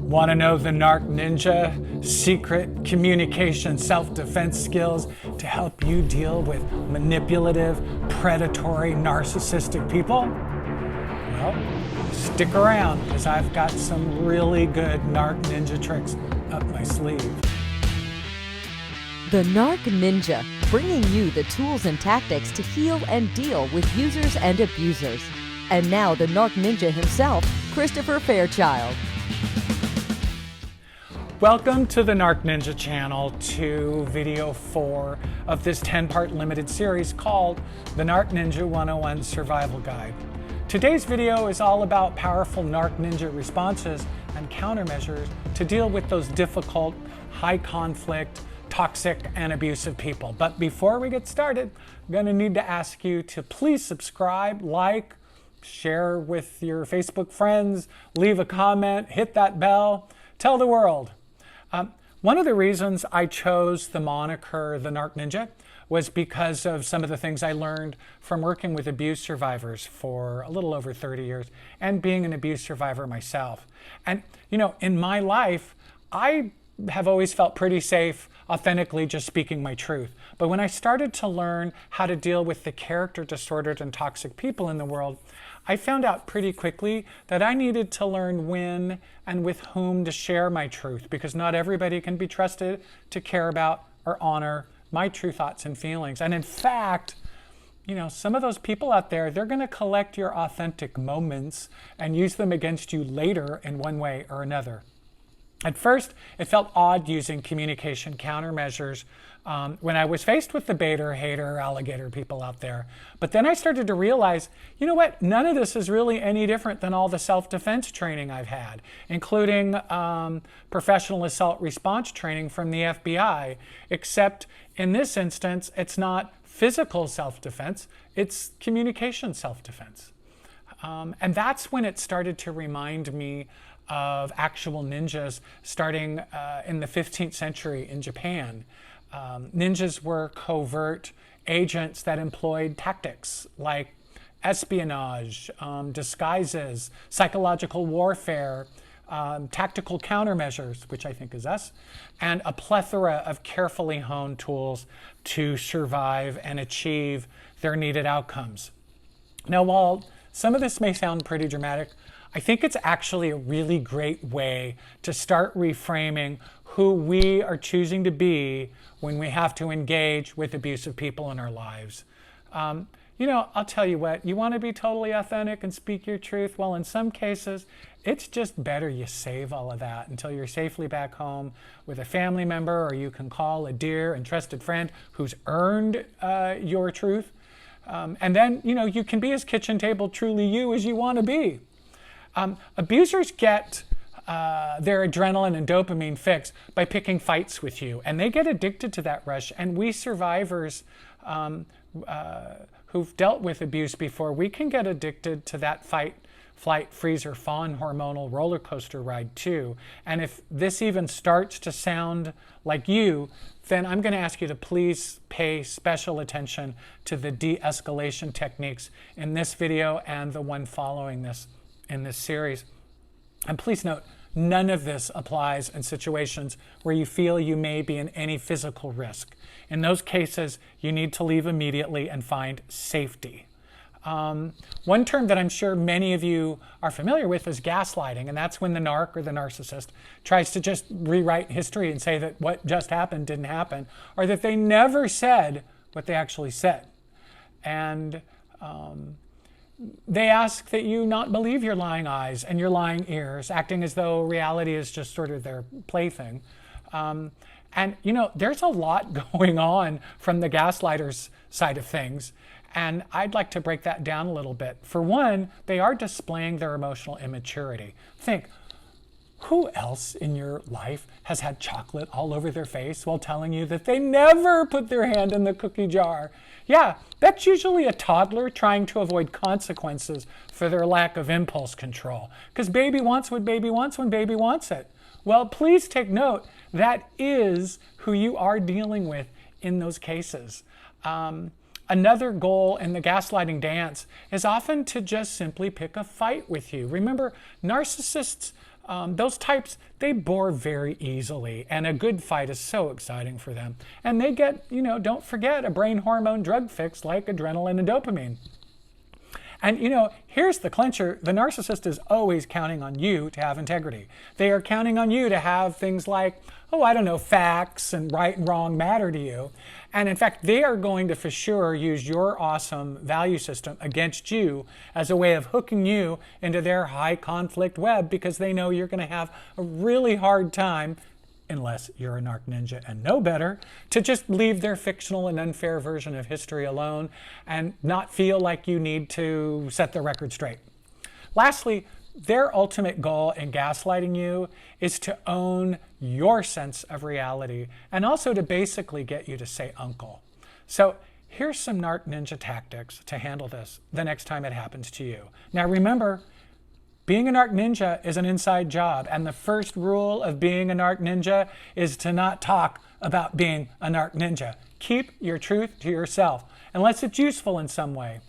Want to know the Narc Ninja secret communication self-defense skills to help you deal with manipulative, predatory, narcissistic people? Well, stick around because I've got some really good Narc Ninja tricks up my sleeve. The Narc Ninja, bringing you the tools and tactics to heal and deal with users and abusers. And now the Narc Ninja himself, Christopher Fairchild. Welcome to the Narc Ninja channel, to video 4 of this 10-part limited series called the Narc Ninja 101 Survival Guide. Today's video is all about powerful Narc Ninja responses and countermeasures to deal with those difficult, high conflict, toxic, and abusive people. But before we get started, I'm going to need to ask you to please subscribe, like, share with your Facebook friends, leave a comment, hit that bell, tell the world. One of the reasons I chose the moniker the Narc Ninja was because of some of the things I learned from working with abuse survivors for a little over 30 years and being an abuse survivor myself. And, you know, in my life, I have always felt pretty safe authentically just speaking my truth. But when I started to learn how to deal with the character disordered and toxic people in the world, I found out pretty quickly that I needed to learn when and with whom to share my truth, because not everybody can be trusted to care about or honor my true thoughts and feelings. And in fact, you know, some of those people out there, they're going to collect your authentic moments and use them against you later in one way or another. At first, it felt odd using communication countermeasures when I was faced with the baiter, hater, alligator people out there. But then I started to realize, you know what? None of this is really any different than all the self-defense training I've had, including professional assault response training from the FBI, except in this instance, it's not physical self-defense, it's communication self-defense. And that's when it started to remind me of actual ninjas starting in the 15th century in Japan. Ninjas were covert agents that employed tactics like espionage, disguises, psychological warfare, tactical countermeasures, which I think is us, and a plethora of carefully honed tools to survive and achieve their needed outcomes. Now, while some of this may sound pretty dramatic, I think it's actually a really great way to start reframing who we are choosing to be when we have to engage with abusive people in our lives. You know, I'll tell you what, you want to be totally authentic and speak your truth? Well, in some cases, it's just better you save all of that until you're safely back home with a family member, or you can call a dear and trusted friend who's earned your truth. And then, you know, you can be as kitchen table truly you as you want to be. Abusers get their adrenaline and dopamine fix by picking fights with you, and they get addicted to that rush. And we survivors who've dealt with abuse before, we can get addicted to that fight, flight, freeze, or fawn hormonal roller coaster ride too. And if this even starts to sound like you, then I'm going to ask you to please pay special attention to the de-escalation techniques in this video and the one following this in this series. And please note, none of this applies in situations where you feel you may be in any physical risk. In those cases, you need to leave immediately and find safety. One term that I'm sure many of you are familiar with is gaslighting, and that's when the narc or the narcissist tries to just rewrite history and say that what just happened didn't happen, or that they never said what they actually said. And they ask that you not believe your lying eyes and your lying ears, acting as though reality is just sort of their plaything. And, you know, there's a lot going on from the gaslighter's side of things, and I'd like to break that down a little bit. For one, they are displaying their emotional immaturity. Think, who else in your life has had chocolate all over their face while telling you that they never put their hand in the cookie jar? Yeah, that's usually a toddler trying to avoid consequences for their lack of impulse control. Because baby wants what baby wants when baby wants it. Well, please take note, that is who you are dealing with in those cases. Another goal in the gaslighting dance is often to just simply pick a fight with you. Remember, narcissists those types, they bore very easily, and a good fight is so exciting for them. And they get, don't forget, a brain hormone drug fix like adrenaline and dopamine. And here's the clincher. The narcissist is always counting on you to have integrity. They are counting on you to have things like, facts and right and wrong matter to you. And in fact, they are going to for sure use your awesome value system against you as a way of hooking you into their high conflict web, because they know you're going to have a really hard time, unless you're a Narc Ninja and know better, to just leave their fictional and unfair version of history alone and not feel like you need to set the record straight. Lastly, their ultimate goal in gaslighting you is to own your sense of reality and also to basically get you to say uncle. So here's some Narc Ninja tactics to handle this the next time it happens to you. Now remember, being a Narc Ninja is an inside job, and the first rule of being a Narc Ninja is to not talk about being a Narc Ninja. Keep your truth to yourself, unless it's useful in some way.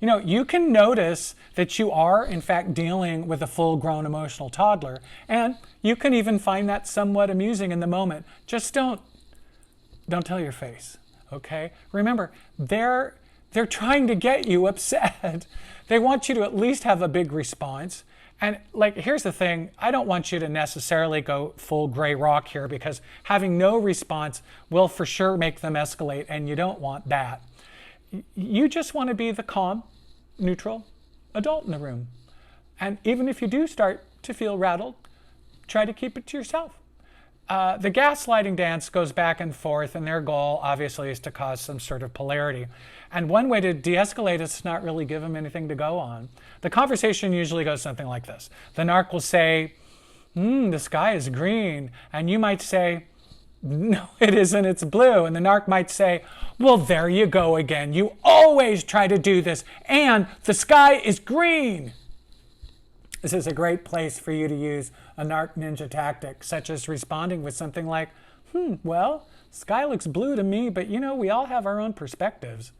You can notice that you are, in fact, dealing with a full-grown emotional toddler, and you can even find that somewhat amusing in the moment. Just don't tell your face, okay? Remember, they're trying to get you upset. They want you to at least have a big response. And here's the thing, I don't want you to necessarily go full gray rock here, because having no response will for sure make them escalate, and you don't want that. You just want to be the calm, neutral adult in the room. And even if you do start to feel rattled, try to keep it to yourself. The gaslighting dance goes back and forth, and their goal obviously is to cause some sort of polarity. And one way to de-escalate is to not really give them anything to go on. The conversation usually goes something like this. The narc will say, the sky is green. And you might say, no, it isn't, it's blue. And the narc might say, well, there you go again. You always try to do this, and the sky is green. This is a great place for you to use a Narc Ninja tactic, such as responding with something like, well, sky looks blue to me, but we all have our own perspectives.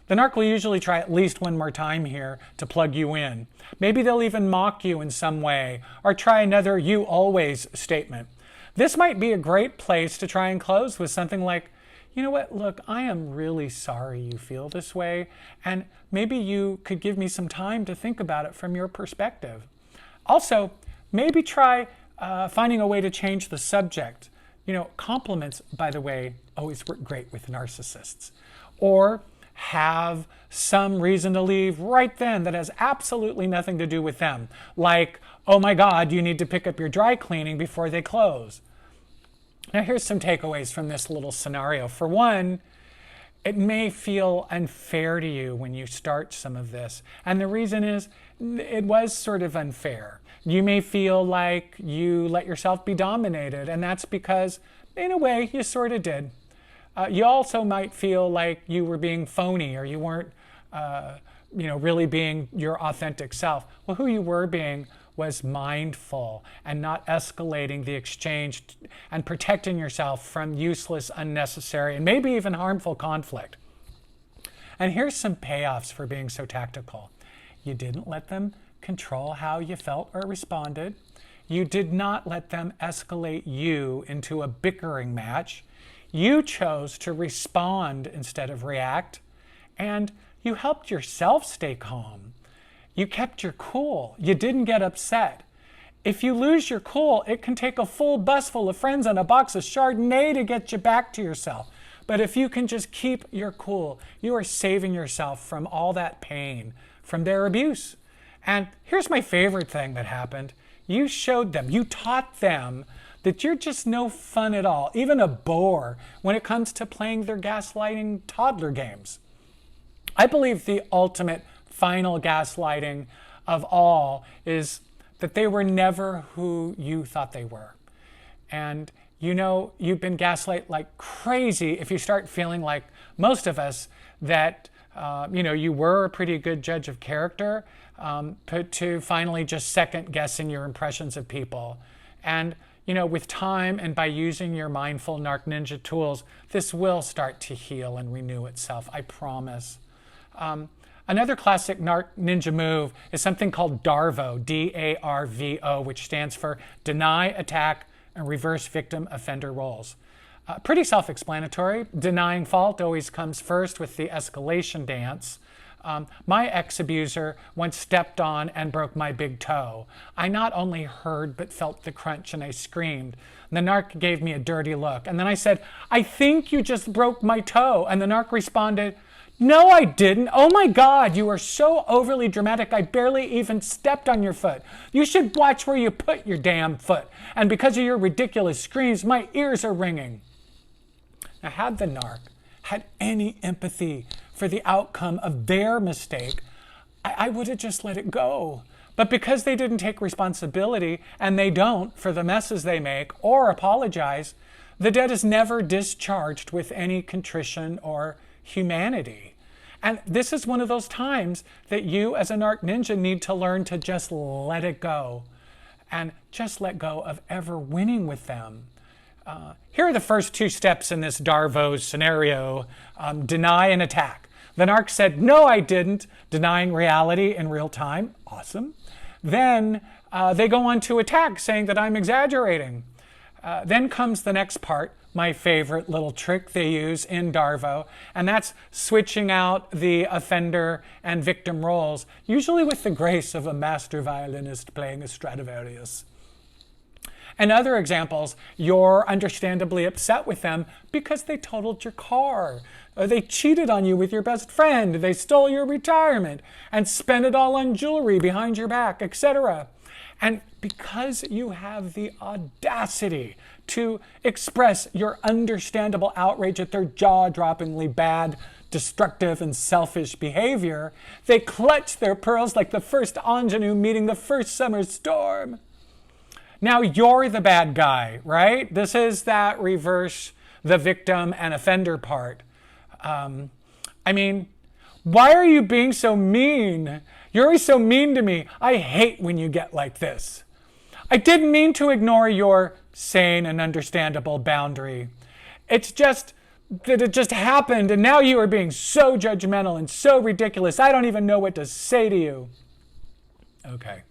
The narc will usually try at least one more time here to plug you in. Maybe they'll even mock you in some way, or try another you always statement. This might be a great place to try and close with something like, you know what, look, I am really sorry you feel this way, and maybe you could give me some time to think about it from your perspective. Also, maybe try finding a way to change the subject. Compliments, by the way, always work great with narcissists. Or have some reason to leave right then that has absolutely nothing to do with them. Like, oh my God, you need to pick up your dry cleaning before they close. Now here's some takeaways from this little scenario. For one, it may feel unfair to you when you start some of this. And the reason is, it was sort of unfair. You may feel like you let yourself be dominated, and that's because, in a way, you sort of did. You also might feel like you were being phony, or you weren't, really being your authentic self. Well, who you were being was mindful and not escalating the exchange and protecting yourself from useless, unnecessary, and maybe even harmful conflict. And here's some payoffs for being so tactical. You didn't let them control how you felt or responded. You did not let them escalate you into a bickering match. You chose to respond instead of react. And you helped yourself stay calm. You kept your cool. You didn't get upset. If you lose your cool, it can take a full bus full of friends and a box of Chardonnay to get you back to yourself. But if you can just keep your cool, you are saving yourself from all that pain, from their abuse. And here's my favorite thing that happened. You showed them, you taught them that you're just no fun at all, even a bore, when it comes to playing their gaslighting toddler games. I believe the ultimate final gaslighting of all is that they were never who you thought they were. And you've been gaslit like crazy if you start feeling like most of us that you were a pretty good judge of character, to finally just second guessing your impressions of people. And with time and by using your mindful Narc Ninja tools, this will start to heal and renew itself, I promise. Another classic Narc Ninja move is something called D.A.R.V.O, D-A.R.V.O, which stands for Deny, Attack, and Reverse Victim Offender Roles. Pretty self-explanatory. Denying fault always comes first with the escalation dance. My ex-abuser once stepped on and broke my big toe. I not only heard but felt the crunch, and I screamed. The narc gave me a dirty look, and then I said, "I think you just broke my toe." And the narc responded, "No, I didn't. Oh my God, you are so overly dramatic. I barely even stepped on your foot. You should watch where you put your damn foot. And because of your ridiculous screams, my ears are ringing." Now, had the narc had any empathy for the outcome of their mistake, I would have just let it go. But because they didn't take responsibility, and they don't, for the messes they make or apologize, the debt is never discharged with any contrition or humanity. And this is one of those times that you as a Narc Ninja need to learn to just let it go and just let go of ever winning with them. Here are the first two steps in this D.A.R.V.O scenario. Deny and attack. The narc said, "No, I didn't," denying reality in real time. Awesome. Then they go on to attack, saying that I'm exaggerating. Then comes the next part, my favorite little trick they use in D.A.R.V.O, and that's switching out the offender and victim roles, usually with the grace of a master violinist playing a Stradivarius. And other examples, you're understandably upset with them because they totaled your car, or they cheated on you with your best friend, they stole your retirement and spent it all on jewelry behind your back, etc. And because you have the audacity to express your understandable outrage at their jaw-droppingly bad, destructive, and selfish behavior, they clutch their pearls like the first ingenue meeting the first summer storm. Now you're the bad guy, right? This is that reverse the victim and offender part. I mean, why are you being so mean? You're always so mean to me. I hate when you get like this. I didn't mean to ignore your sane and understandable boundary. It's just that it just happened, and now you are being so judgmental and so ridiculous. I don't even know what to say to you. Okay.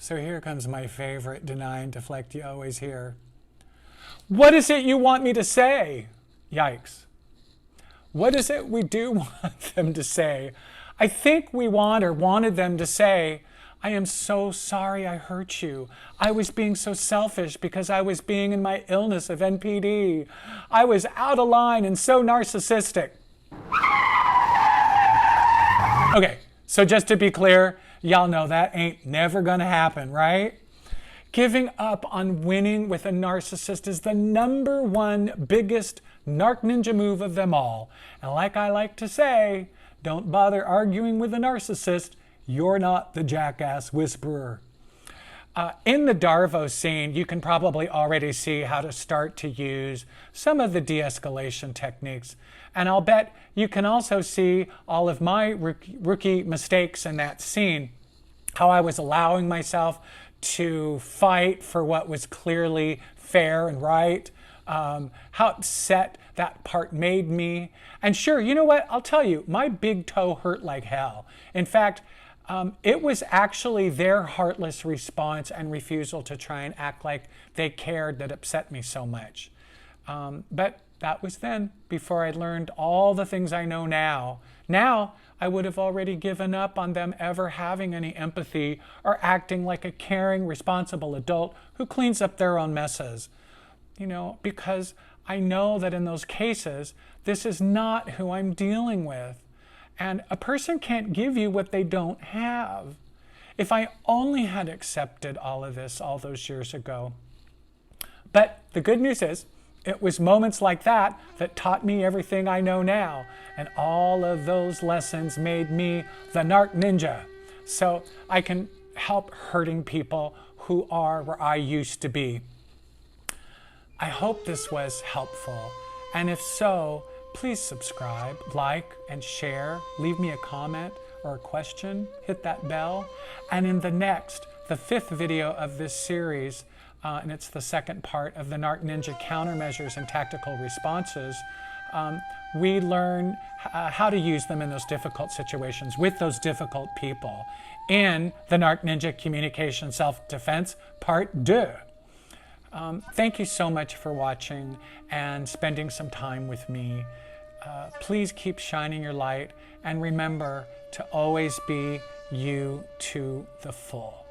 So here comes my favorite deny and deflect you always hear. What is it you want me to say? Yikes. What is it we do want them to say? I think we wanted them to say, "I am so sorry I hurt you. I was being so selfish because I was being in my illness of NPD. I was out of line and so narcissistic." Okay, so just to be clear, y'all know that ain't never gonna happen, right? Giving up on winning with a narcissist is the #1 biggest Narc Ninja move of them all. And like I like to say, don't bother arguing with a narcissist. You're not the jackass whisperer. In the D.A.R.V.O scene, you can probably already see how to start to use some of the de-escalation techniques. And I'll bet you can also see all of my rookie mistakes in that scene, how I was allowing myself to fight for what was clearly fair and right, how upset that part made me. And sure, you know what? I'll tell you, my big toe hurt like hell. In fact, it was actually their heartless response and refusal to try and act like they cared that upset me so much. But that was then, before I learned all the things I know now. Now, I would have already given up on them ever having any empathy or acting like a caring, responsible adult who cleans up their own messes. You know, because I know that in those cases, this is not who I'm dealing with. And a person can't give you what they don't have. If I only had accepted all of this all those years ago. But the good news is, it was moments like that that taught me everything I know now. And all of those lessons made me the Narc Ninja. So I can help hurting people who are where I used to be. I hope this was helpful. And if so, please subscribe, like, and share. Leave me a comment or a question. Hit that bell. And in the next, the 5th video of this series, and it's the second part of the Narc Ninja countermeasures and tactical responses, we learn how to use them in those difficult situations with those difficult people in the Narc Ninja Communication Self-Defense Part 2. Thank you so much for watching and spending some time with me. Please keep shining your light, and remember to always be you to the full.